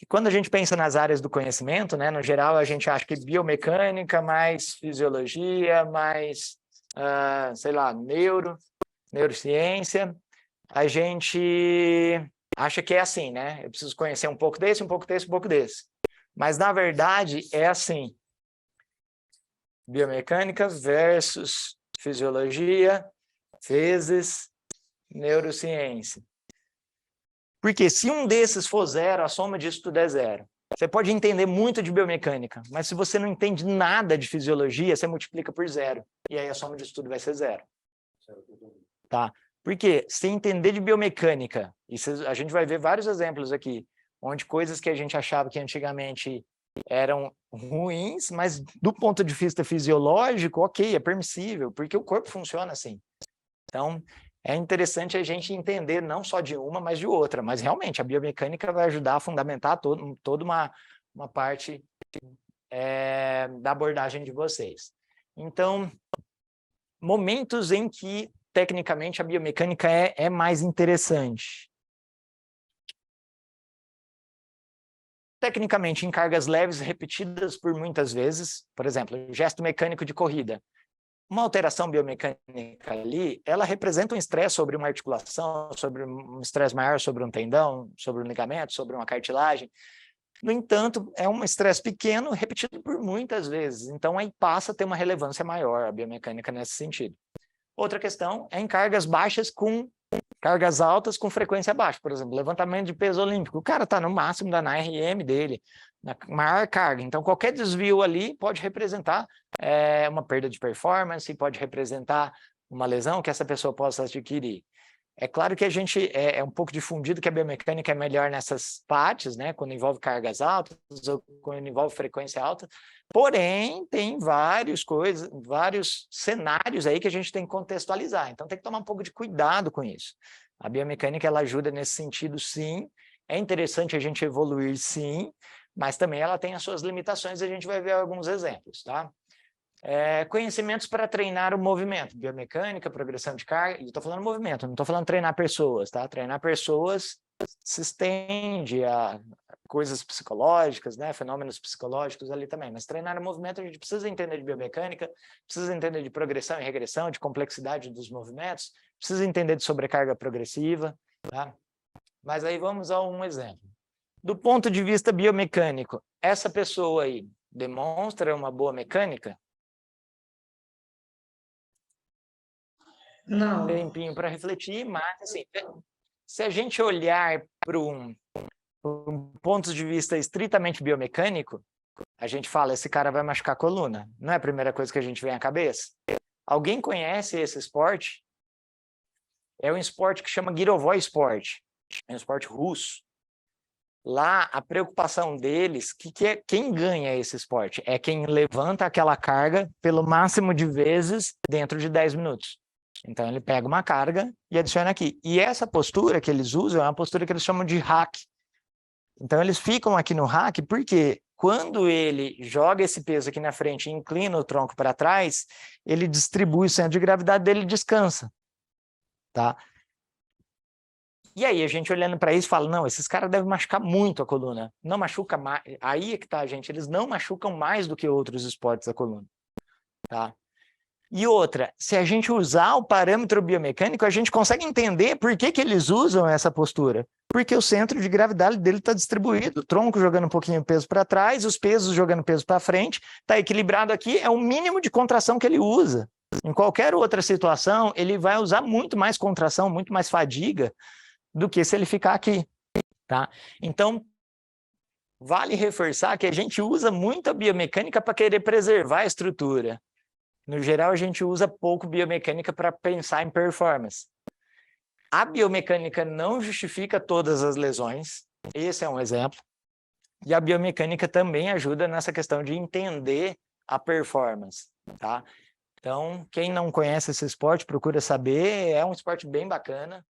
que quando a gente pensa nas áreas do conhecimento, né, no geral, a gente acha que biomecânica mais fisiologia, mais, sei lá, neurociência, a gente acha que é assim, né? Eu preciso conhecer um pouco desse, um pouco desse, um pouco desse. Mas, na verdade, é assim. Biomecânica versus fisiologia vezes neurociência. Porque se um desses for zero, a soma disso tudo é zero. Você pode entender muito de biomecânica, mas se você não entende nada de fisiologia, você multiplica por zero. E aí a soma disso tudo vai ser zero. Tá? Porque se entender de biomecânica, e a gente vai ver vários exemplos aqui, onde coisas que a gente achava que antigamente eram ruins, mas do ponto de vista fisiológico, ok, é permissível, porque o corpo funciona assim. Então, é interessante a gente entender não só de uma, mas de outra. Mas, realmente, a biomecânica vai ajudar a fundamentar toda uma parte da abordagem de vocês. Então, momentos em que, tecnicamente, a biomecânica é mais interessante. Tecnicamente, em cargas leves repetidas por muitas vezes, por exemplo, gesto mecânico de corrida. Uma alteração biomecânica ali, ela representa um estresse sobre uma articulação, sobre um estresse maior sobre um tendão, sobre um ligamento, sobre uma cartilagem. No entanto, é um estresse pequeno repetido por muitas vezes. Então, aí passa a ter uma relevância maior a biomecânica nesse sentido. Outra questão é em cargas baixas com cargas altas com frequência baixa. Por exemplo, levantamento de peso olímpico. O cara está no máximo da RM dele, na maior carga. Então, qualquer desvio ali pode representar uma perda de performance, pode representar uma lesão que essa pessoa possa adquirir. É claro que a gente é um pouco difundido que a biomecânica é melhor nessas partes, né? Quando envolve cargas altas ou quando envolve frequência alta. Porém, tem vários cenários aí que a gente tem que contextualizar. Então, tem que tomar um pouco de cuidado com isso. A biomecânica, ela ajuda nesse sentido, sim. É interessante a gente evoluir, sim, mas também ela tem as suas limitações e a gente vai ver alguns exemplos, tá? Conhecimentos para treinar o movimento, biomecânica, progressão de carga, e estou falando movimento, não estou falando treinar pessoas, tá? Treinar pessoas se estende a coisas psicológicas, né? Fenômenos psicológicos ali também, mas treinar o movimento a gente precisa entender de biomecânica, precisa entender de progressão e regressão, de complexidade dos movimentos, precisa entender de sobrecarga progressiva, tá? Mas aí vamos a um exemplo. Do ponto de vista biomecânico, essa pessoa aí demonstra uma boa mecânica? Não. Tempinho para refletir, mas assim, se a gente olhar para um ponto de vista estritamente biomecânico, a gente fala, esse cara vai machucar a coluna. Não é a primeira coisa que a gente vem à cabeça? Alguém conhece esse esporte? É um esporte que chama Girovoi Sport. É um esporte russo. Lá, a preocupação deles, quem ganha esse esporte? É quem levanta aquela carga pelo máximo de vezes dentro de 10 minutos. Então, ele pega uma carga e adiciona aqui. E essa postura que eles usam é uma postura que eles chamam de hack. Então, eles ficam aqui no hack porque quando ele joga esse peso aqui na frente e inclina o tronco para trás, ele distribui o centro de gravidade dele e descansa. Tá? E aí, a gente olhando para isso, fala, não, esses caras devem machucar muito a coluna. Não machuca mais. Aí é que tá, gente. Eles não machucam mais do que outros esportes da coluna. Tá? E outra, se a gente usar o parâmetro biomecânico, a gente consegue entender por que eles usam essa postura. Porque o centro de gravidade dele está distribuído, o tronco jogando um pouquinho de peso para trás, os pesos jogando peso para frente, está equilibrado aqui, é o mínimo de contração que ele usa. Em qualquer outra situação, ele vai usar muito mais contração, muito mais fadiga, do que se ele ficar aqui. Tá? Então, vale reforçar que a gente usa muito a biomecânica para querer preservar a estrutura. No geral, a gente usa pouco biomecânica para pensar em performance. A biomecânica não justifica todas as lesões, esse é um exemplo, e a biomecânica também ajuda nessa questão de entender a performance, tá? Então, quem não conhece esse esporte, procura saber, é um esporte bem bacana,